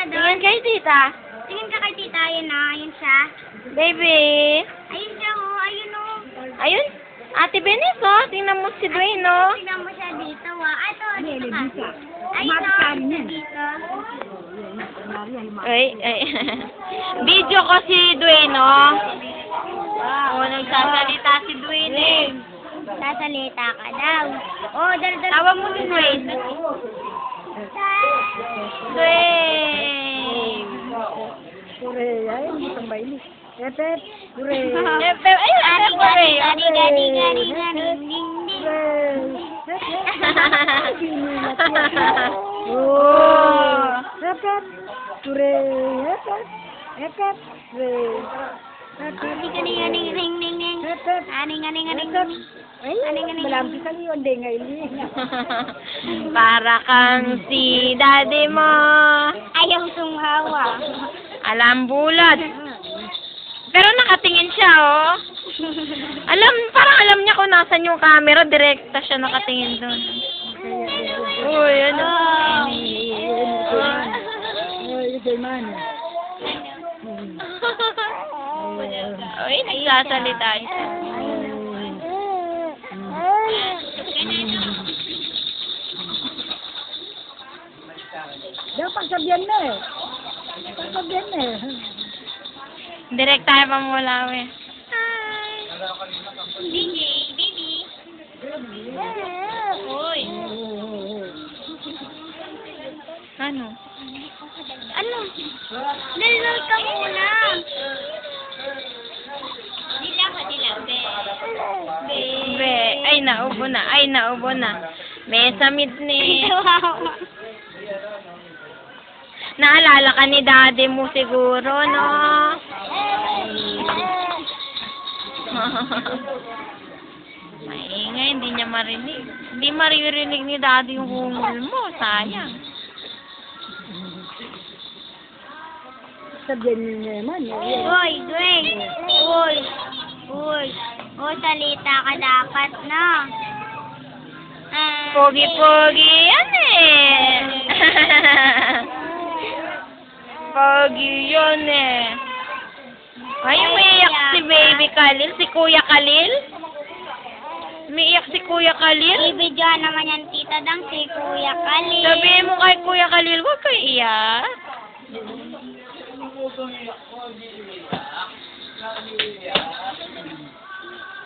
ka doon. Tingin kay tita. Tingin ka kay tita. Ayun na. Ayun siya. Baby. Ayun siya, oh. Ayun, oh. Ayun. Ate Benes, oh. Tingnan mo si Dwayne, oh. Tingnan mo siya dito, ah. Ito, dito ka. Ayun, oh. Dito. Ay, ay. Video ko si Dwayne, oh. Oh, nagsasalita si Dwayne, eh. Sasalita ka daw. Oh, dal-dal. Tawag mo si Dwayne. Dwayne. Pure, ay, isang baili. Epet, pure. Ay, ate ko rin. Gani, gani, gani, gani, ding, ding. Oh. Epet, pure, epet, epet, pure. Gani, gani, gani, ding, ding, ding. Epet, Gani, gani, gani, epet. gani. Ay, malampi ka yun, di ngayon. Para kang si daddy mo. Ayaw sumhawa. Alam bulat. Pero nakatingin siya, oh. Parang alam niya kung nasan yung camera. Direkta siya nakatingin doon. Uy, ano? Ay, ito man. Uy, nagsasalita siya. Dapat sabihan na eh. Sabihan na eh. Direct tayo pa mula, we. Baby, baby. Uy. Ano? Ano? Lalal ka muna. Dila ka, dila. Be. Ay, naubo na. Ay, naubo na. May samid ni. Naalala ka ni daddy mo siguro, no? Maingay, hindi niya marinig. Hindi maririnig ni daddy yung hungol mo. Sayang. Sabihan niyo naman. Uy, Dwayne. Uy. Uy. Uy, salita ka dapat, no? Pogi-pogi yan eh. Pogi yun eh. Ay, umiiyak si Baby Khalil. Si Kuya Khalil? Umiiyak si Kuya Khalil? Ibidyo naman yan, tita Dang, si Kuya Khalil. Sabihin mo kay Kuya Khalil, huwag kayo iyak.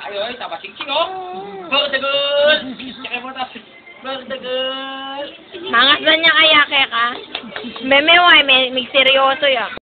Ayo, tambah cincin oh. Berdegul. Cakap apa tak? Berdegul. Mangas na niya kaya ka? Memeway, may seryoso yan.